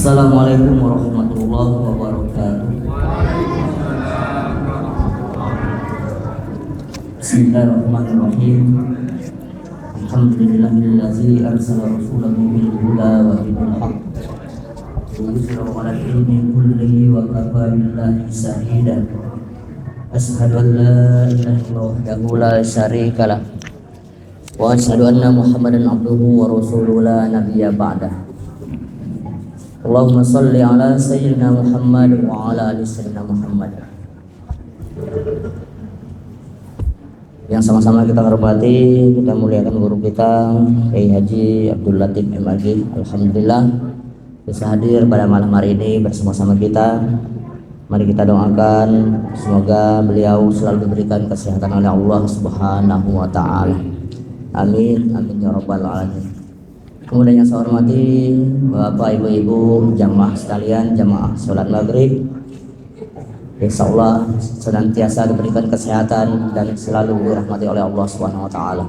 Assalamualaikum warahmatullahi wabarakatuh. Bismillahirrahmanirrahim. Alhamdulillahillazi arsala rasulahu bil huda wa dinil haqq liyudhhirahu 'ala dini kullihi wa kafa billahi shahida. Asyhadu an la ilaha illallah wahdahu la syarika lah wa asyhadu anna Muhammadan abduhu wa rasuluhu la nabiyya ba'dah. Allahumma salli ala sayyidina Muhammad wa ala ali sayyidina Muhammad. Yang sama-sama kita hormati, kita muliakan guru kita Kiai Haji Abdul Latif MAG. Alhamdulillah bisa hadir pada malam hari ini bersama-sama kita. Mari kita doakan semoga beliau selalu diberikan kesehatan oleh Allah Subhanahu wa taala. Amin amin ya rabbal alamin. Kemudian yang saya hormati Bapak Ibu-ibu jamaah sekalian, jamaah sholat maghrib, insya Allah senantiasa diberikan kesehatan dan selalu dirahmati oleh Allah Subhanahu wa taala.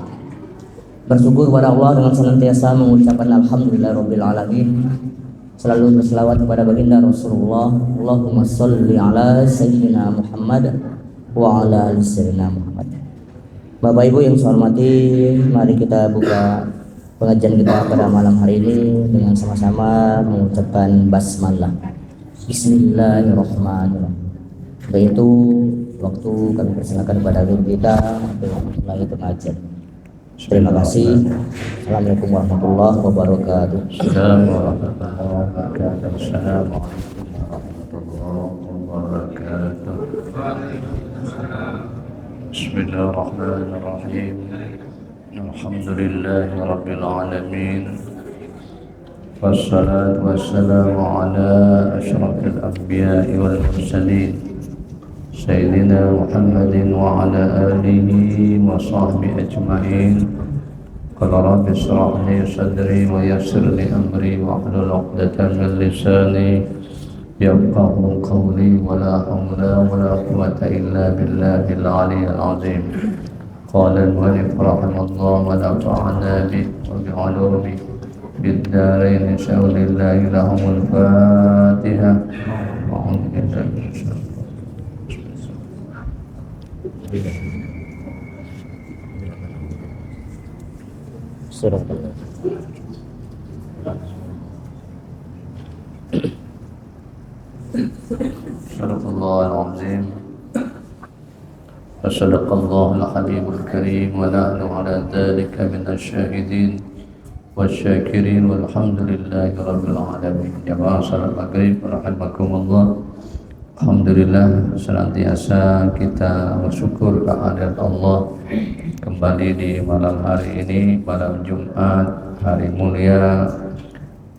Bersyukur kepada Allah dengan senantiasa mengucapkan alhamdulillahirabbil alamin. Selalu berselawat kepada baginda Rasulullah. Allahumma sholli ala sayyidina Muhammad wa ala ali sayyidina Muhammad. Bapak Ibu yang saya hormati, mari kita buka pengajian kita pada malam hari ini dengan sama-sama mengucapkan basmalah. Bismillahirrahmanirrahim. Yaitu waktu kami persilakan kepada guru kita untuk mulai pengajian. Terima kasih. Assalamualaikum warahmatullahi wabarakatuh. Bismillahirrahmanirrahim. Alhamdulillahi rabbil alamin. Wassalatu wassalamu ala asyrafil anbiya'i wal mursalin Sayyidina Muhammadin wa ala alihi wa sahbihi ajma'in. Qala rabbi shrah li sadri wa yassir li amri wa hlul 'uqdatam min lisani yafqahu qawli wa la hawla wa la quwwata illa billahil 'aliyyil 'azim. قال المؤلف رحمه الله ونفعنا به وبعلومه بالدارين شاء لله لهم الفاتحة. أعوذ بالله من الشيطان صدق الله العظيم وصدق الله الحبيب الكريم ونحن على ذلك من الشاهدين والشاكرين والحمد لله رب العالمين. Jamaah salat maghrib rahimakumullah. Alhamdulillah senantiasa kita bersyukur kehadirat Allah kembali di malam hari ini, malam Jumat, hari mulia,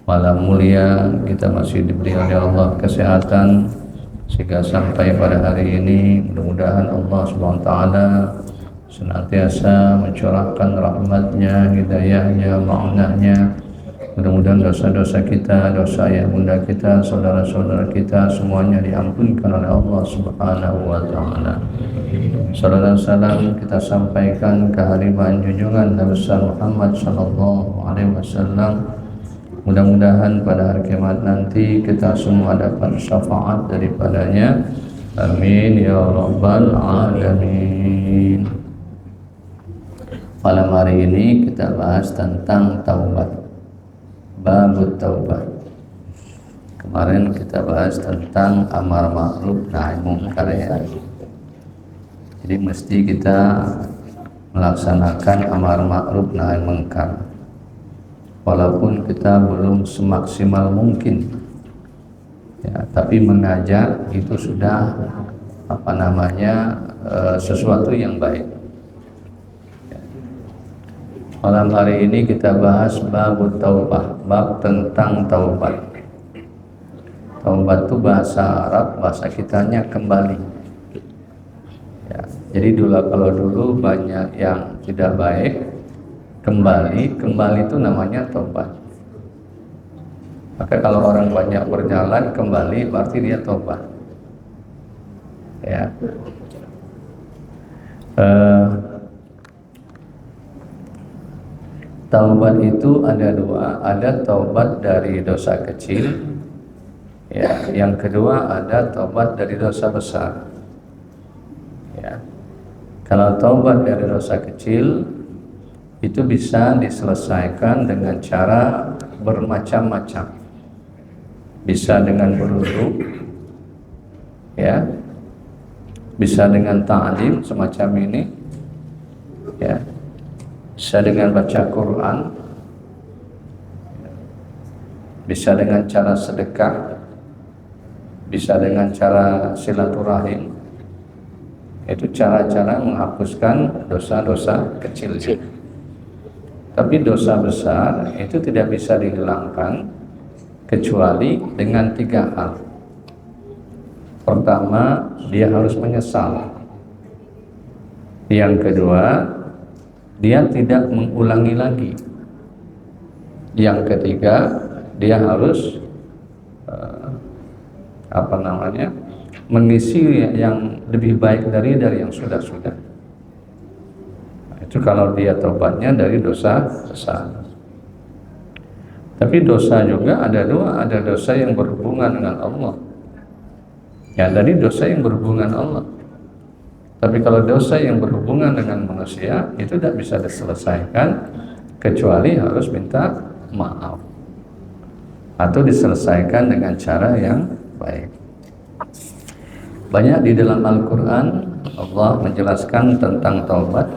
malam mulia. Kita masih diberi oleh Allah kesehatan sehingga sampai pada hari ini mudah-mudahan Allah Subhanahu wa taala senantiasa mencurahkan rahmatnya, hidayahnya, ma'unahnya. Mudah-mudahan dosa-dosa kita, dosa ayah bunda kita, saudara-saudara kita semuanya diampunkan oleh Allah Subhanahu wa taala. Sallallahu salam kita sampaikan kehadiran junjungan Nabi Muhammad sallallahu alaihi wasallam. Mudah-mudahan pada hari kiamat nanti kita semua dapat syafaat daripadanya. Amin ya rabbal alamin. Malam hari ini kita bahas tentang taubat. Babut taubat. Kemarin kita bahas tentang amar ma'ruf nahi munkar ya. Jadi mesti kita melaksanakan amar ma'ruf nahi munkar. Walaupun kita belum semaksimal mungkin ya, tapi mengajak itu sudah sesuatu yang baik ya. Malam hari ini kita bahas babut taubah, bab tentang taubat. Taubat itu bahasa Arab, bahasa kitanya kembali ya. Jadi kalau dulu banyak yang tidak baik, kembali itu namanya taubat. Maka kalau orang banyak berjalan kembali berarti dia taubat ya. Taubat itu ada dua, ada taubat dari dosa kecil, Ya, yang kedua ada taubat dari dosa besar. Ya. Kalau taubat dari dosa kecil itu bisa diselesaikan dengan cara bermacam-macam. Bisa dengan berwudu, ya. Bisa dengan ta'lim semacam ini, ya. Bisa dengan baca Quran, bisa dengan cara sedekah, bisa dengan cara silaturahim. Itu cara-cara menghapuskan dosa-dosa kecil. Tapi dosa besar itu tidak bisa dihilangkan kecuali dengan 3 hal. Pertama, dia harus menyesal. Yang kedua, dia tidak mengulangi lagi. Yang ketiga, dia harus mengisi yang lebih baik dari yang sudah-sudah. Itu kalau dia tobatnya dari dosa besar. Tapi dosa juga ada 2, ada dosa yang berhubungan dengan Allah. Ya, tadi dosa yang berhubungan Allah. Tapi kalau dosa yang berhubungan dengan manusia itu tidak bisa diselesaikan kecuali harus minta maaf atau diselesaikan dengan cara yang baik. Banyak di dalam Al-Quran Allah menjelaskan tentang taubat.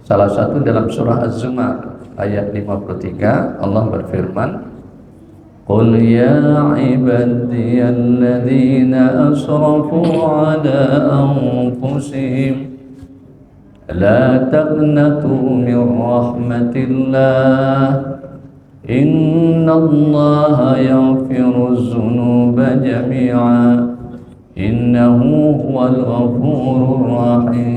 Salah satu dalam surah Az-Zumar ayat 53 Allah berfirman, Qul ya ibadiyalladzina asrafu ala anfusihim la taqnatu min rahmatillah innallaha yaghfiruz dzunuba jami'a innahu huwal ghafurur rahim.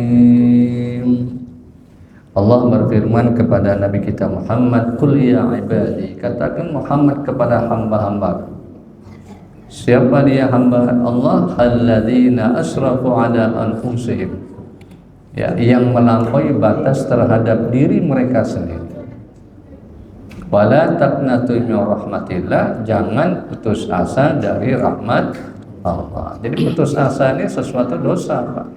Allah berfirman kepada Nabi kita Muhammad, Qul ya ibadi, katakan Muhammad kepada hamba-hamba. Siapa dia hamba Allah? Alladzina asrafu ala anfusihim, ya, yang melampaui batas terhadap diri mereka sendiri. Wala taqnatu min rahmatillah, jangan putus asa dari rahmat Allah. Jadi putus asa ini sesuatu dosa, Pak.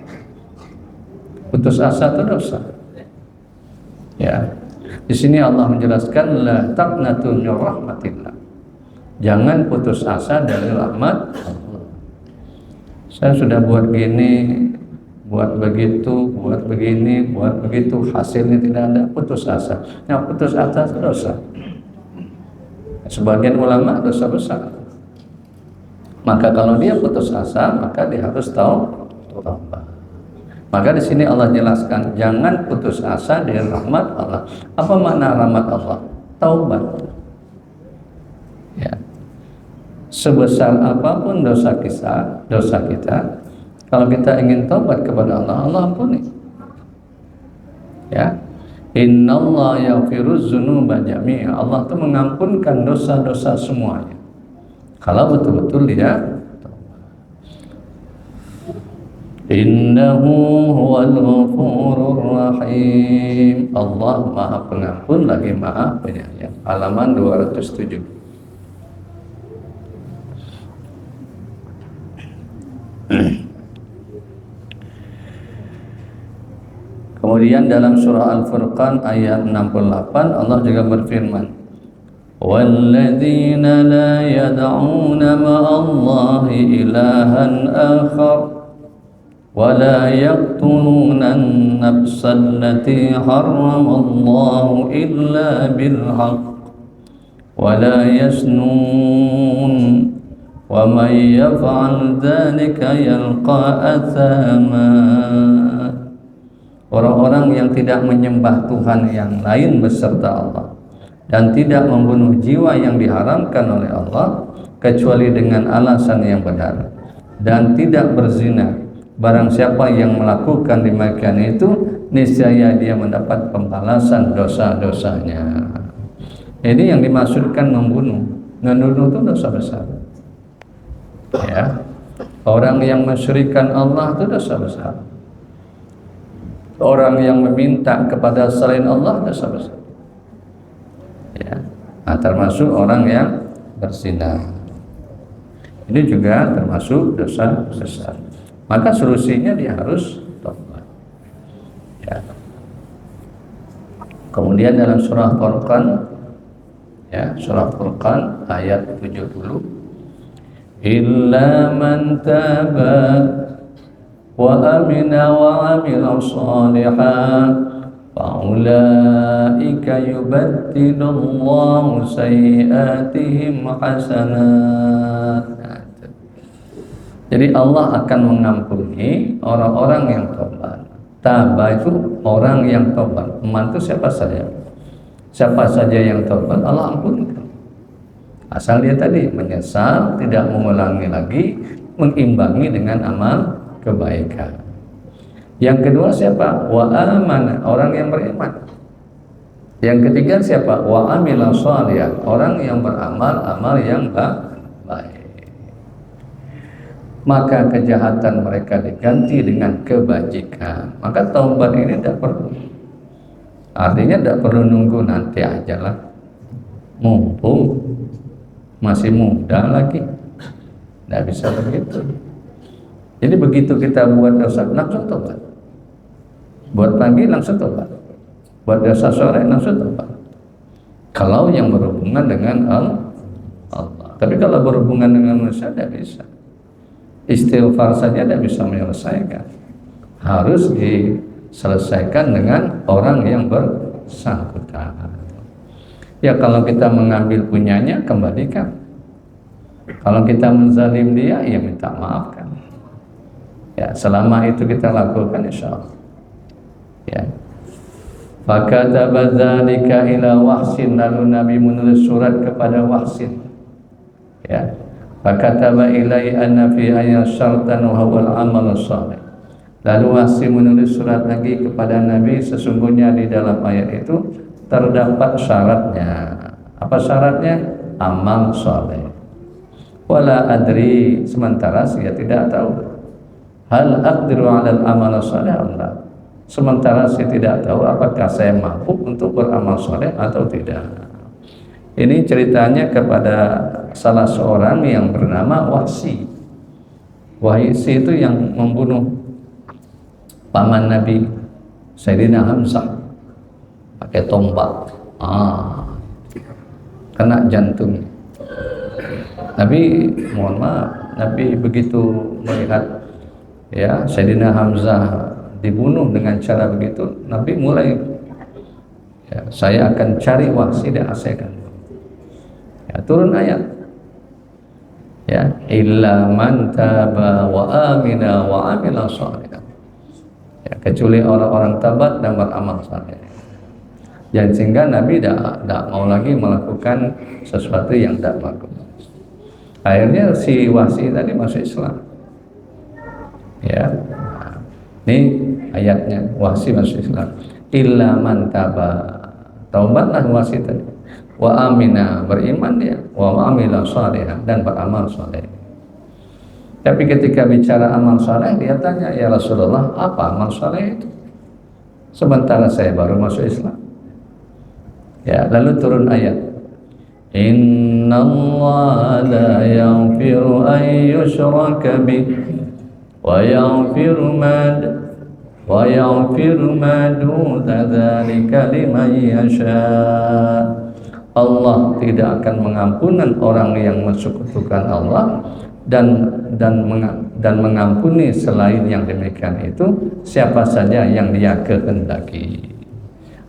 Putus asa itu dosa. Ya, di sini Allah menjelaskan la taqnatu min rahmatillah. Jangan putus asa dari rahmat Allah. Saya sudah buat gini, buat begitu, buat begini, buat begitu, hasilnya tidak ada, putus asa. Nah, putus asa itu dosa. Sebagian ulama dosa besar. Maka kalau dia putus asa, maka dia harus tahu taubat. Maka di sini Allah jelaskan, jangan putus asa dari rahmat Allah. Apa makna rahmat Allah? Taubat. Ya. Sebesar apapun dosa kita, kalau kita ingin taubat kepada Allah, Allah ampuni. Ya. Innallaha yaghfiruz dzunuba jami'a. Allah itu mengampunkan dosa-dosa semuanya. Kalau betul-betul dia Innahu huwal ghafurur rahim. Allah Maha Pengampun lagi Maha Penyayang. Halaman 207. Kemudian dalam surah Al-Furqan ayat 68 Allah juga berfirman, walladzina la yad'una ma'allahi ilahan akhar ولا يقتلون النفس التي حرم الله إلا بالحق ولا يزنون ومن يفعل ذلك يلقى أثاما. Orang-orang yang tidak menyembah Tuhan yang lain beserta Allah dan tidak membunuh jiwa yang diharamkan oleh Allah kecuali dengan alasan yang benar dan tidak berzina, barang siapa yang melakukan demikian itu niscaya dia mendapat pembalasan dosa-dosanya. Ini yang dimaksudkan membunuh. Membunuh itu dosa besar. Ya. Orang yang mensyirikkan Allah itu dosa besar. Orang yang meminta kepada selain Allah dosa besar. Ya. Nah, termasuk orang yang berzina. Ini juga termasuk dosa besar. Maka solusinya dia harus taubat. Ya. Kemudian dalam surah Furqan, ya, surah Furqan ayat 70, illa man taba wa amina wa amila shalihan fa'ulaika yubaddilullahu sayyi'atihim hasanat. Jadi Allah akan mengampuni orang-orang yang taubat. Taba itu orang yang taubat. Membantu siapa saja. Siapa saja yang taubat Allah ampunkan. Asal dia tadi menyesal, tidak mengulangi lagi, mengimbangi dengan amal kebaikan. Yang kedua siapa? Wa amana, orang yang beriman. Yang ketiga siapa? Wa amila shalihan, orang yang beramal amal yang baik. Maka kejahatan mereka diganti dengan kebajikan. Maka taubat ini tidak perlu. Artinya tidak perlu nunggu nanti aja lah. Mumpung masih muda lagi. Tidak bisa begitu. Jadi begitu kita buat dosa, langsung taubat. Buat pagi langsung taubat. Buat dosa sore langsung taubat. Kalau yang berhubungan dengan Allah. Tapi kalau berhubungan dengan manusia tidak bisa. Istighfar saja tidak bisa menyelesaikan. Harus diselesaikan dengan orang yang bersangkutan. Ya kalau kita mengambil punyanya, kembalikan. Kalau kita menzalim dia, ya minta maafkan. Ya selama itu kita lakukan, insya Allah. Ya. Fakataba dzalika ila Wahsin, lalu Nabi menulis surat kepada Wahsin. Ya. Fakataba ilai anna fi ayat syartan wa huwal amal salih. Lalu Wahsin menulis surat lagi kepada Nabi, sesungguhnya di dalam ayat itu terdapat syaratnya. Apa syaratnya? Amal saleh. Wala adri, sementara saya tidak tahu. Hal aqdiru 'alal amal saleh Allah. Sementara saya tidak tahu apakah saya mampu untuk beramal saleh atau tidak. Ini ceritanya kepada salah seorang yang bernama Wahsi. Wahsi itu yang membunuh paman Nabi Sayyidina Hamzah pakai tombak. Kena jantung. Nabi, mohon maaf, Nabi begitu melihat ya Sayyidina Hamzah dibunuh dengan cara begitu, Nabi mulai ya, saya akan cari Wahsi dan asaikan. Ya, turun ayat ya illa man taba wa amina wa amila shalihan, ya, kecuali orang-orang tabat dan beramal saleh. Dan sehingga Nabi tidak mau lagi melakukan sesuatu yang tidak bagus. Akhirnya si Wahsi tadi masuk Islam. Ya, nah, ini ayatnya, Wahsi masuk Islam. Illa man taba, taubatlah Wahsi tadi. Wa amina, beriman dia, wa amila shalihan, dan beramal saleh. Tapi ketika bicara amal saleh, dia tanya, ya Rasulullah, apa amal saleh itu? Sementara saya baru masuk Islam. Ya, lalu turun ayat, innallaha la yaghfiru an yushraka bih wa yaghfiru ma duna dzalika liman yasha. Allah tidak akan mengampunkan orang yang mensekutukan Allah dan mengampuni selain yang demikian itu siapa saja yang dia kehendaki.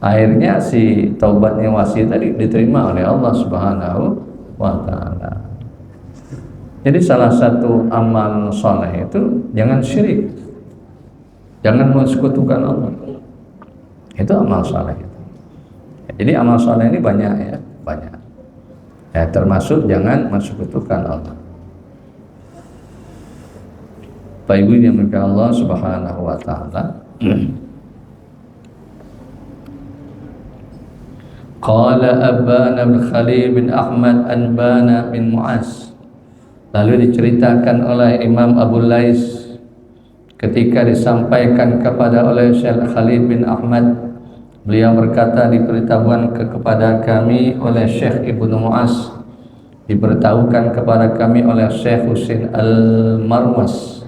Akhirnya si taubatnya Wahsi tadi diterima oleh Allah Subhanahu wa ta'ala. Jadi salah satu amal soleh itu jangan syirik, jangan mensekutukan Allah. Itu amal soleh. Jadi amal soleh ini banyak ya, banyak. Ya, termasuk jangan mensekutukan Allah. Bapak Ibu yang dimuliakan Allah Subhanahu wa ta'ala. Qala Abbana bin Khalil bin Ahmad Anbana bin Mu'az. Lalu diceritakan oleh Imam Abu Lais ketika disampaikan kepada oleh Syekh Khalid bin Ahmad, beliau berkata, diberitahukan kepada kami oleh Syekh Ibnu Mu'az diberitahukan kepada kami oleh Syekh Husin Al-Marwas.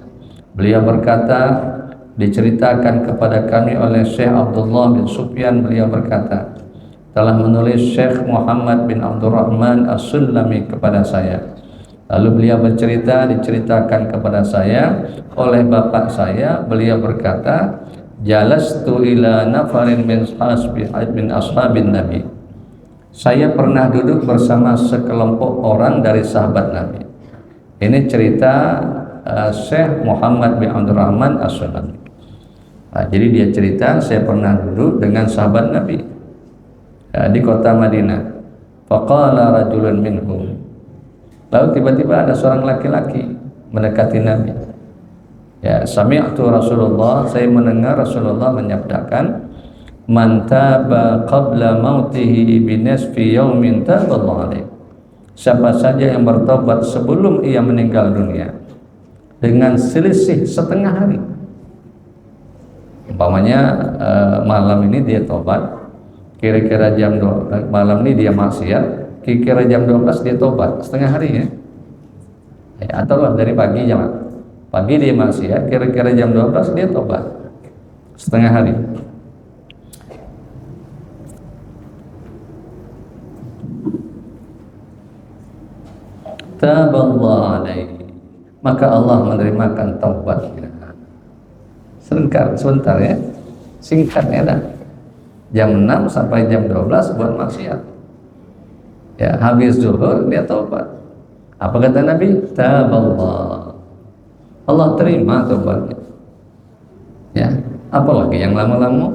Beliau berkata, diceritakan kepada kami oleh Syekh Abdullah bin Sufyan, beliau berkata, telah menulis Syekh Muhammad bin Abdurrahman As-Sulami kepada saya. Lalu beliau bercerita, diceritakan kepada saya oleh bapak saya, beliau berkata, jalastu ila nafarin min ashabin Nabi. Saya pernah duduk bersama sekelompok orang dari sahabat Nabi. Ini cerita Syekh Muhammad bin Abdurrahman As-Sulami. Jadi dia cerita, saya pernah duduk dengan sahabat Nabi di kota Madinah. Faqala rajulun minhum. Lalu tiba-tiba ada seorang laki-laki mendekati Nabi. Ya, sami'tu Rasulullah, saya mendengar Rasulullah menyabdakan, man taba qabla mautihi binisfi yaumin taballahu alaihi. Siapa saja yang bertobat sebelum ia meninggal dunia dengan selisih setengah hari. Umpamanya malam ini dia tobat, kira-kira jam 2 malam ini dia maksiat, kira-kira jam 12 dia tobat, setengah hari ya. Atau dari pagi jangan. Pagi dia maksiat, kira-kira jam 12 dia tobat, setengah hari. Taballahu alaihi, maka Allah menerimakan taubatnya. Sebentar ya, singkatnya dah. Jam 6 sampai jam 12 buat maksiat. Ya, habis zuhur dia taubat. Apa kata Nabi? Taballah. Allah terima taubatnya. Ya, apalagi yang lama-lama.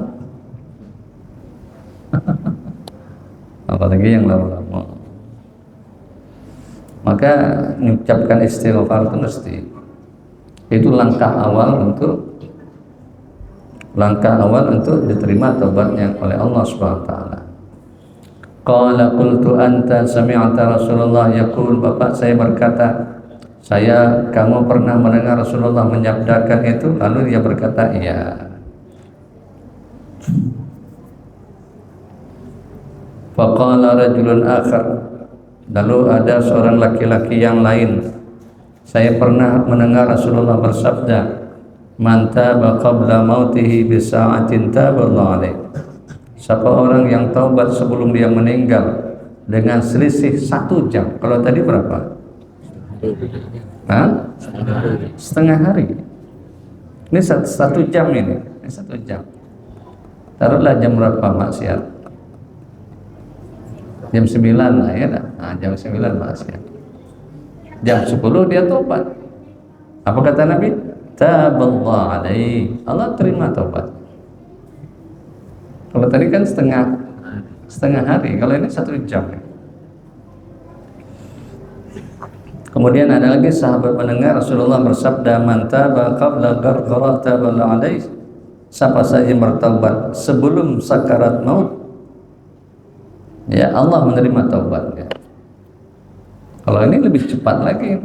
Apalagi yang lama-lama. Maka mengucapkan istighfar itu mesti. Itu langkah awal untuk diterima taubatnya oleh Allah Subhanahu wa taala. Qala qultu anta sami'ta Rasulullah yaqul, bapak saya berkata, kamu pernah mendengar Rasulullah menyabdakan itu? Lalu dia berkata, iya. Faqala rajulun akhar, lalu ada seorang laki-laki yang lain, saya pernah mendengar Rasulullah bersabda, man taba qabla mautihi bisa'atin taballahu alaihi. Siapa orang yang taubat sebelum dia meninggal dengan selisih 1 jam. Kalau tadi berapa? Setengah hari. Ini 1 jam ini 1 jam. Taruhlah jam berapa maksiat? Jam 9 lah ya. Jam 9 maksiat. Jam 10 dia taubat. Apa kata Nabi? Taballahu alaihi, Allah terima taubat. Kalau tadi kan setengah hari, kalau ini 1 jam. Kemudian ada lagi sahabat mendengar Rasulullah bersabda, man taba qabla gargara taballahu alaihi. Siapa saja bertaubat sebelum sakarat maut, ya Allah menerima taubatnya. Kalau ini lebih cepat lagi.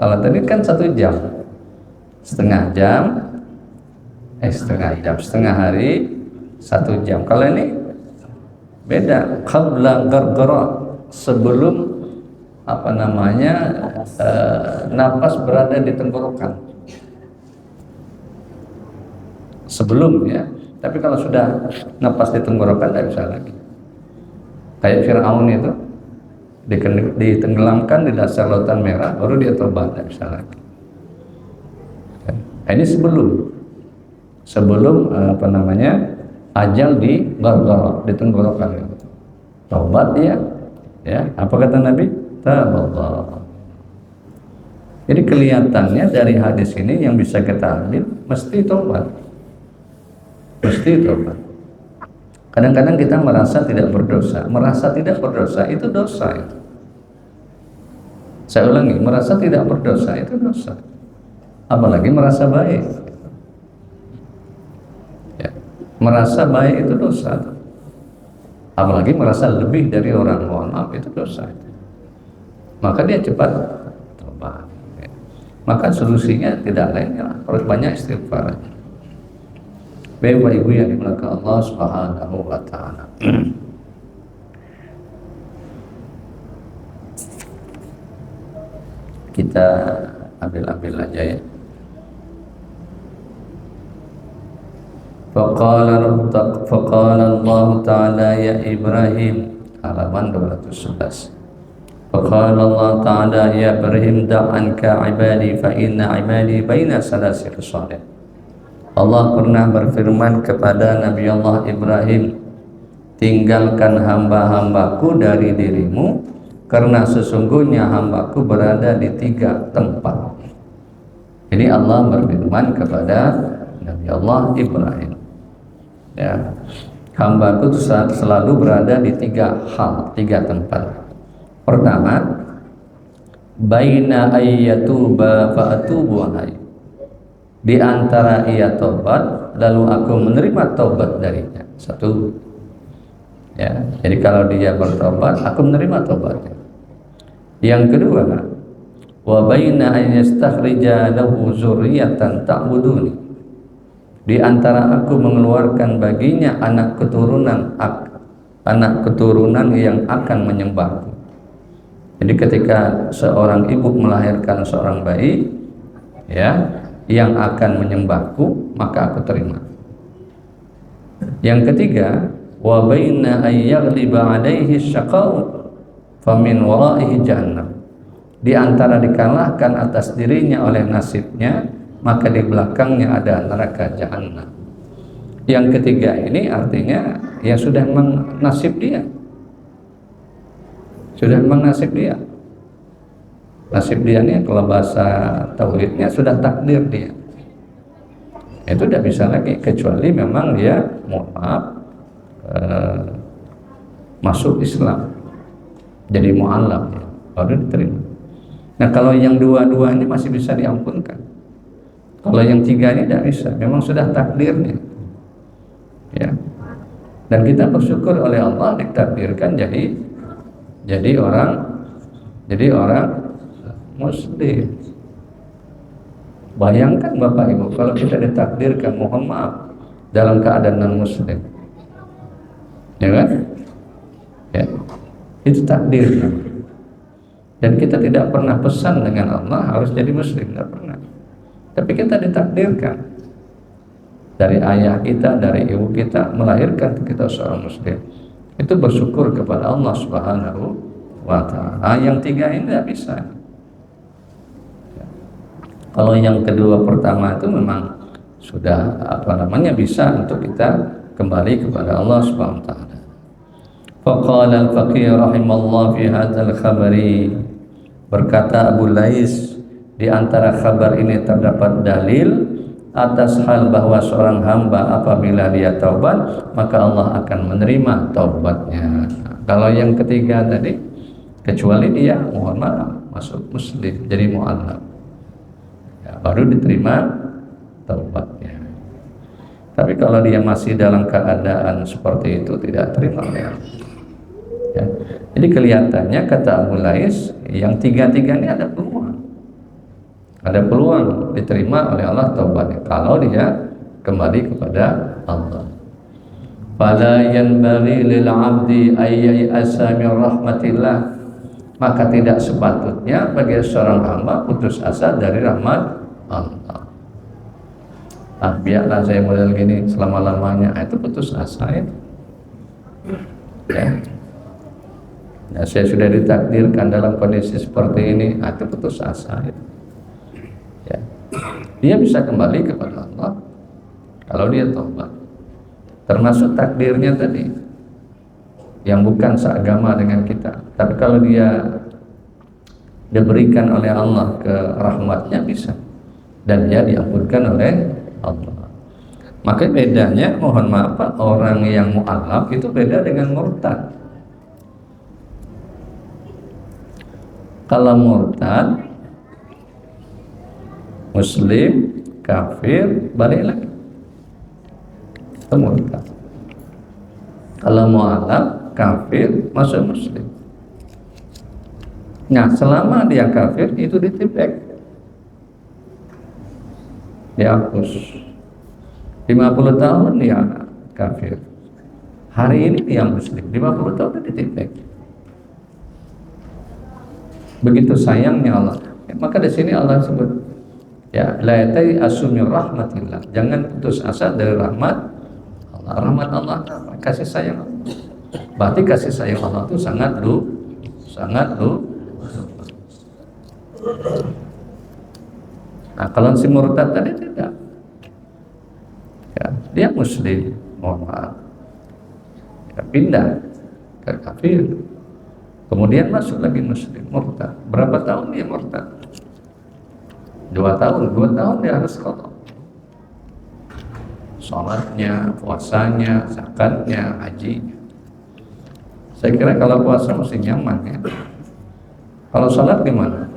Kalau tadi kan 1 jam. Setengah hari, 1 jam. Kalau ini beda, qabla gargara, sebelum nafas berada di tenggorokan. Sebelum ya. Tapi kalau sudah nafas di tenggorokan tidak bisa lagi. Kayak Fir'aun itu ditenggelamkan di dasar lautan merah, baru dia tobat, tidak bisa lagi. Ini sebelum ajal di gargara, di tenggorokan. Taubat dia, ya. Apa kata Nabi? Taballah. Jadi kelihatannya dari hadis ini yang bisa kita ambil, mesti taubat. Kadang-kadang kita merasa tidak berdosa. Merasa tidak berdosa itu dosa. Saya ulangi, merasa tidak berdosa itu dosa. Apalagi merasa baik. Ya. Merasa baik itu dosa. Apalagi merasa lebih dari orang, mohon maaf, itu dosa. Maka dia cepat tobat. Ya. Maka solusinya tidak lain, ya, harus banyak istighfar. Bapak Ibu yang dimuliakan Allah Subhanahu wa taala. kita ambil aja ya. Faqala Allah Ta'ala ya Ibrahim, halaman 211. Faqala Allah Ta'ala ya Ibrahim da'anka ibadi fa inna ibadi baina salasi khisalin. Allah pernah berfirman kepada Nabi Allah Ibrahim, tinggalkan hamba-hambaku dari dirimu, karena sesungguhnya hambaku berada di 3 tempat. Ini Allah berfirman kepada Nabi Allah Ibrahim, ya, hambaku selalu berada di 3 hal, 3 tempat. Pertama, baina ayyatuba fa atubu alaihi, di antara ia tobat lalu aku menerima tobat darinya. Satu, ya, jadi kalau dia bertobat aku menerima tobatnya. Yang kedua, wa baina an yastakhrija lahu dzurriyyatan ta'buduni, di antara aku mengeluarkan baginya anak keturunan yang akan menyembahku. Jadi ketika seorang ibu melahirkan seorang bayi, ya, yang akan menyembahku, maka aku terima. Yang ketiga, wa baina ay yaghliba alaihi syaqau famin waraihi jahannam, di antara dikalahkan atas dirinya oleh nasibnya, maka di belakangnya ada neraka jahanam. Yang ketiga ini artinya ya sudah memang nasib dia. Sudah memang nasib dia. Nasib dia ini kalau bahasa tauhidnya sudah takdir dia. Itu tidak bisa lagi, kecuali memang dia mohon maaf masuk Islam jadi mu'allaf, ya, baru diterima. Nah kalau yang dua-dua ini masih bisa diampunkan. Kalau yang 3 ini tidak bisa, memang sudah takdirnya, ya. Dan kita bersyukur oleh Allah ditakdirkan jadi orang muslim. Bayangkan Bapak Ibu kalau kita ditakdirkan, mohon maaf, dalam keadaan non muslim, ya kan? Ya, itu takdirnya. Dan kita tidak pernah pesan dengan Allah harus jadi muslim, tidak pernah. Tapi kita ditakdirkan dari ayah kita, dari ibu kita melahirkan kita seorang muslim. Itu bersyukur kepada Allah Subhanahu wa Ta'ala. Yang 3 ini tidak bisa. Kalau yang kedua pertama itu memang sudah bisa untuk kita kembali kepada Allah Subhanahu wa Ta'ala. Faqala al-faqih rahimallahu fi hadzal khabari, berkata Abu Lais, di antara kabar ini terdapat dalil atas hal bahwa seorang hamba apabila dia taubat maka Allah akan menerima taubatnya. Kalau yang ketiga tadi, kecuali dia mohon maaf masuk muslim jadi mu'allaf, ya, baru diterima taubatnya. Tapi kalau dia masih dalam keadaan seperti itu tidak terima, ya. Jadi kelihatannya kata Abu Lais yang 3 ini ada peluang diterima oleh Allah taubatnya kalau dia kembali kepada Allah. Fala yanbaghi lil 'abdi ay ya'sa min rahmatillah, maka tidak sepatutnya bagi seorang hamba putus asa dari rahmat Allah. Biarlah saya model gini selama-lamanya, itu putus asa ya. Nah, saya sudah ditakdirkan dalam kondisi seperti ini, itu putus asa ya. Dia bisa kembali kepada Allah kalau dia taubat, termasuk takdirnya tadi yang bukan seagama dengan kita. Tapi kalau dia diberikan oleh Allah ke rahmatnya bisa, dan dia diampunkan oleh Allah. Maka bedanya, mohon maaf Pak, orang yang mu'allaf itu beda dengan murtad. Kalau murtad, muslim, kafir, balik lagi ke murtad. Kalau mu'allaf, kafir, masuk muslim. Nah, selama dia kafir itu ditipek, dihapus. 50 tahun dia kafir, hari ini dia muslim, 50 tahun ditipek. Begitu sayangnya Allah. Maka di sini Allah sebut, ya, la ta'asu min rahmatillah, jangan putus asa dari rahmat Allah. Rahmat Allah, kasih sayang. Berarti kasih sayang Allah itu sangat lu. Nah, kalau si murtad tadi tidak, ya, dia muslim, mohon maaf, ya, pindah ke kafir, kemudian masuk lagi muslim, murtad. Berapa tahun dia murtad? 2 tahun dia harus qadha. Salatnya, puasanya, zakatnya, hajinya. Saya kira kalau puasa mesti nyaman ya. Kalau salat gimana?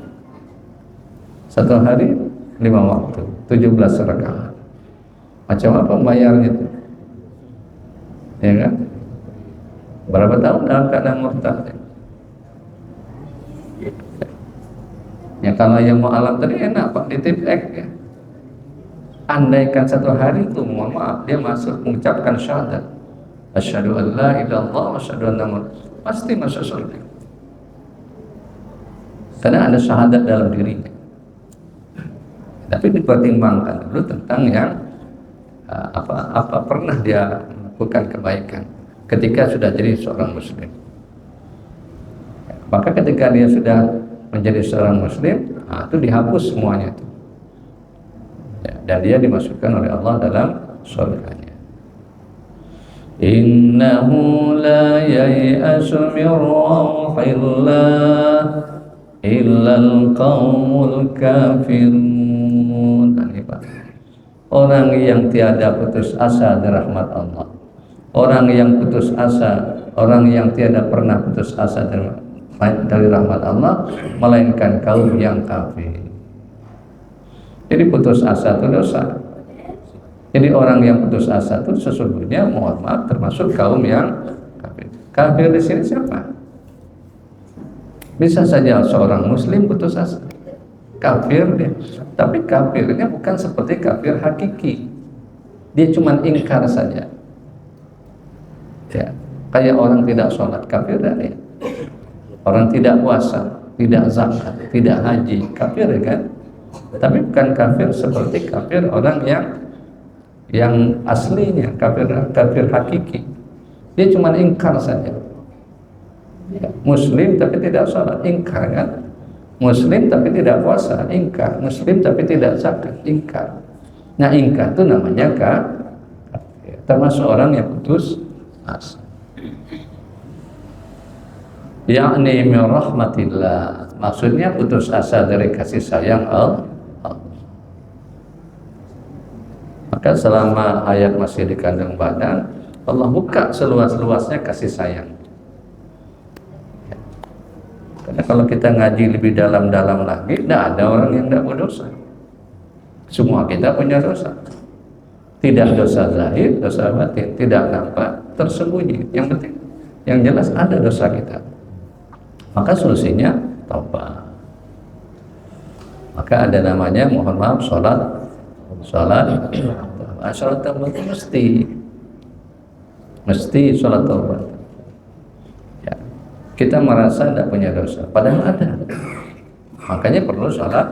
1 hari 5 waktu, 17 rakaat. Macam apa bayarnya itu? Ya kan? Berapa tahun dalam keadaan murtad? Ya kalau yang mau alam tadi enak Pak, ditip X ya. Andaikan 1 hari itu, mohon maaf, dia masuk mengucapkan syahadat, asyhadu an la ilaha illallah wa asyhadu anna Muhammadan, pasti masuk surga. Karena ada syahadat dalam dirinya. Tapi dipertimbangkan dulu tentang yang apa pernah dia melakukan kebaikan ketika sudah jadi seorang muslim. Maka ketika dia sudah menjadi seorang muslim, itu dihapus semuanya itu. Ya, dan dia dimasukkan oleh Allah dalam surganya. Innahu la yai'asu min rauhillah illal qaumul kafirun. Orang yang tiada putus asa dari rahmat Allah, orang yang putus asa, orang yang tiada pernah putus asa dari rahmat Allah, melainkan kaum yang kafir. Jadi putus asa itu dosa. Jadi orang yang putus asa itu sesungguhnya, mohon maaf, termasuk kaum yang kafir. Kafir di sini siapa? Bisa saja seorang muslim putus asa, kafir dia, tapi kafirnya bukan seperti kafir hakiki. Dia cuma ingkar saja. Ya, kayak orang tidak sholat, kafir dia. Orang tidak puasa, tidak zakat, tidak haji, kafir kan? Tapi bukan kafir seperti kafir orang yang aslinya, kafir hakiki. Dia cuma ingkar saja. Ya, muslim tapi tidak sholat, ingkar kan? Muslim tapi tidak puasa, ingkar. Muslim tapi tidak zakat, ingkar. Nah, ingkar itu namanya kafir. Termasuk orang yang putus asa. Yakni min rahmatillah, maksudnya putus asa dari kasih sayang Allah. Maka selama hayat masih di kandung badan, Allah buka seluas-luasnya kasih sayang. Karena kalau kita ngaji lebih dalam-dalam lagi, tidak ada orang yang tidak berdosa. Semua kita punya dosa. Tidak dosa zahir, dosa batin, tidak nampak, tersembunyi. Yang penting, yang jelas ada dosa kita. Maka solusinya taubat. Maka ada namanya, mohon maaf, sholat taubat mesti sholat taubat. Ya, kita merasa tidak punya dosa, padahal ada. Makanya perlu sholat.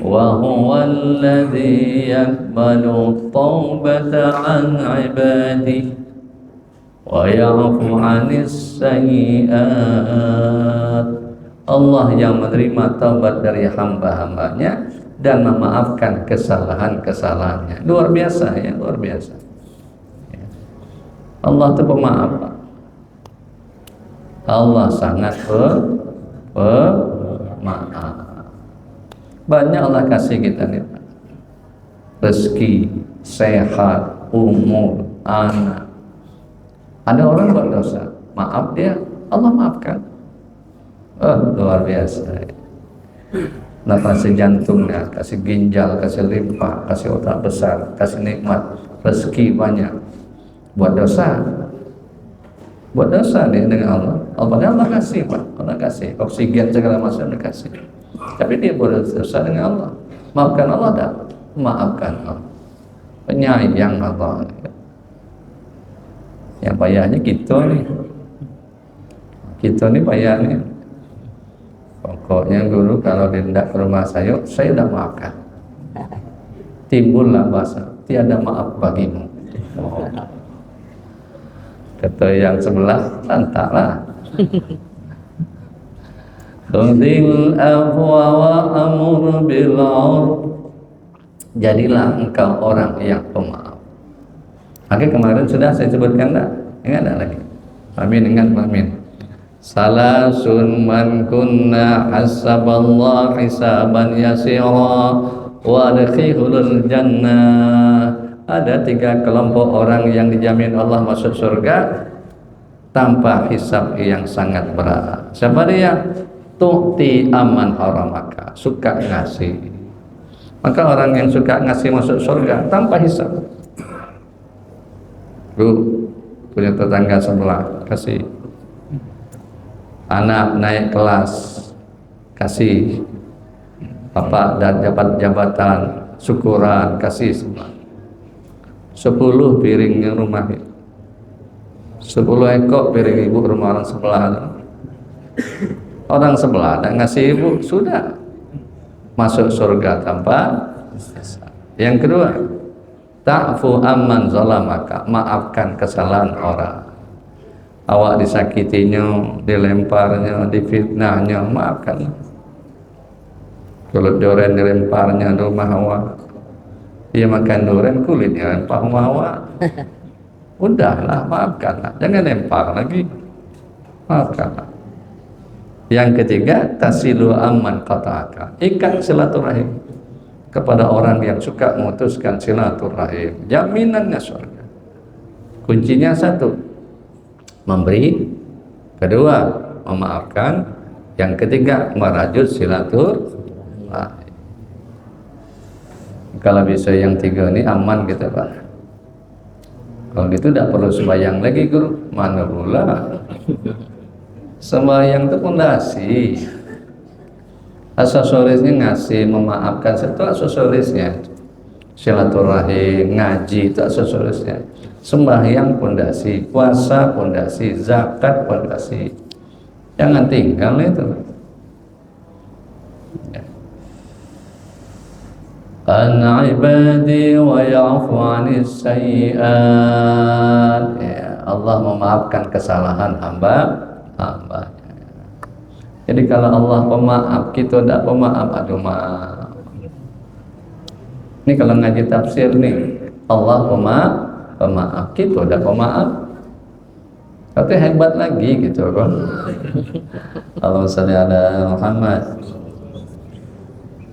Wa huwa alladhi yaqbalu taubata an ibadihi wa ya'fu 'anis sayyi'at. Allah yang menerima taubat dari hamba-hambanya dan memaafkan kesalahan-kesalahannya. Luar biasa ya, luar biasa. Allah itu pemaaf. Allah sangat pemaaf. Banyak Allah kasih kita nih, rezeki, sehat, umur, anak. Ada orang berdosa, maaf dia, Allah maafkan. Luar biasa. Nah, kasih jantungnya, kasih ginjal, kasih limpa, kasih otak besar, kasih nikmat, rezeki banyak. Buat dosa dia dengan Allah. Padahal Allah kasih, Pak. Allah kasih oksigen segala macam dikasih. Tapi dia buat dosa dengan Allah. Maafkan Allah tak? Maafkan Allah. Penyayang Allah. Yang payahnya gitu nih. Gitu nih payahnya. Pokoknya guru kalau hendak ke rumah saya sudah maafkan. Timbullah bahasa tiada maaf bagimu. Oh. Kata yang sebelah, lantaklah. Khudhil afwa wa amur bil 'urf. Jadilah engkau orang yang pemaaf. Oke, kemarin sudah saya sebutkan dah. Ingat tak lagi? Amin, ingat amin. Salasun man kunna hasaballah hisaban yasira wa adkhilul jannah. Ada 3 kelompok orang yang dijamin Allah masuk surga tanpa hisab yang sangat berat. Siapa dia? Tu'ti aman haramaka, suka ngasih. Maka orang yang suka ngasih masuk surga tanpa hisab. Punya tetangga sebelah kasih, anak naik kelas kasih, bapak dan jabatan syukuran kasih semua. 10 piringnya rumah, 10 ekor piring ibu rumah orang sebelah. Orang sebelah tak ngasih ibu sudah masuk surga tanpa hisab. Yang kedua, ta'fu amman zalamaka, maafkan kesalahan orang. Awak disakitinya, dilemparnya, difitnahnya, maafkan. Kalau durian dilemparnya rumah awak, dia makan durian, kulitnya lempar rumah awak. Udahlah, maafkanlah, jangan lempar lagi, maafkanlah. Yang ketiga, tasilu amman qata'aka, ikat silaturahim kepada orang yang suka memutuskan silaturahim, jaminannya surga. Kuncinya 1, memberi, kedua, memaafkan, yang ketiga, merajut silaturahim. Kalau bisa yang 3 ini aman gitu Pak. Kalau gitu tidak perlu sembahyang lagi guru, mana pula. Sembahyang itu pondasi. Aksesorisnya ngasih, memaafkan, itu aksesorisnya. Silaturahim, ngaji itu aksesorisnya. Sembahyang pondasi, puasa pondasi, zakat pondasi. Jangan tinggal itu. An ibadi wa ya'fu 'anis sayyi'at. Ya, Allah memaafkan kesalahan hamba. Jadi kalau Allah pemaaf, kita tidak pemaaf, aduh maaf. Ini kalau ngaji tafsir nih, Allah pemaaf, kita tidak pemaaf. Tapi hebat lagi gitu kan. Kalau misalnya ada Muhammad,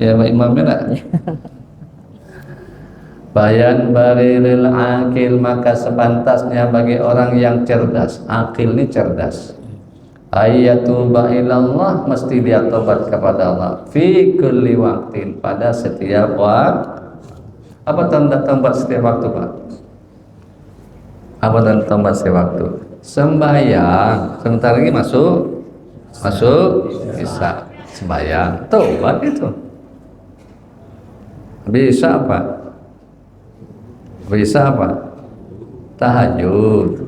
ya Pak Imam lah. Bayan barilil akil, maka sepantasnya bagi orang yang cerdas. Akil ini cerdas. Ayyatuba ilallah, mesti dia tobat kepada Allah fi kulli waqtin, pada setiap waktu. Apa tanda tobat setiap waktu Pak? Apa tanda tobat setiap waktu? Sembahyang, sebentar lagi masuk Isya, sembahyang, tobat itu. Bisa apa? Bisa apa? Tahajud.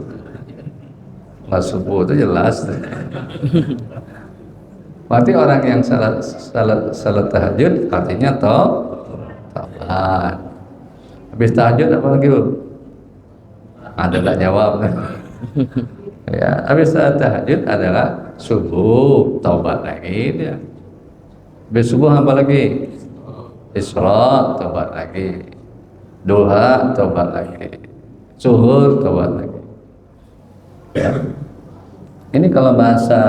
Mas subuh itu jelas. Berarti orang yang salat tahajud artinya tobat. Habis tahajud apa lagi Bu? Ada tak jawab? Ya, habis salat tahajud adalah subuh, tobat lagi dia. Habis subuh apa lagi? Isra, tobat lagi. Duha, tobat lagi. Zuhur, tobat lagi. Ya. Ini kalau bahasa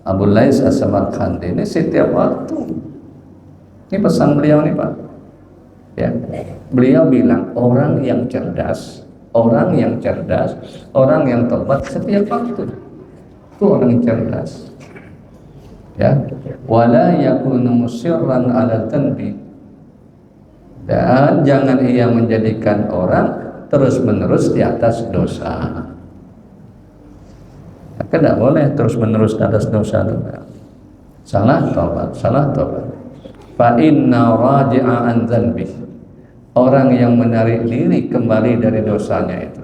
Abu Lais As-Samarqandi, ini setiap waktu. Ini pesan beliau nih Pak. Ya. Beliau bilang orang yang cerdas, orang yang tobat setiap waktu. Itu orang yang cerdas. Ya. Wala yakunu musirran ala tanbi. Dan jangan ia menjadikan orang terus-menerus di atas dosa. Tidak boleh terus-menerus di atas dosa. Salah tobat. Fa inna raji'a an dzanbi, orang yang menarik diri kembali dari dosanya itu,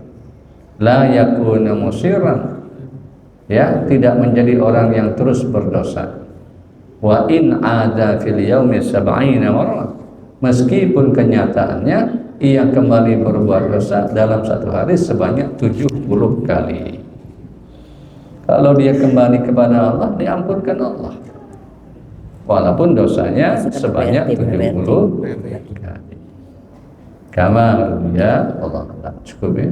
la yakuna musiran, ya, tidak menjadi orang yang terus berdosa. Wa in ada fil yaumi sab'ina marrah. Meskipun kenyataannya ia kembali berbuat dosa dalam satu hari sebanyak 70 kali. Kalau dia kembali kepada Allah, diampunkan Allah. Walaupun dosanya sebanyak 70 kali. Kama ya Allah. Cukup ya.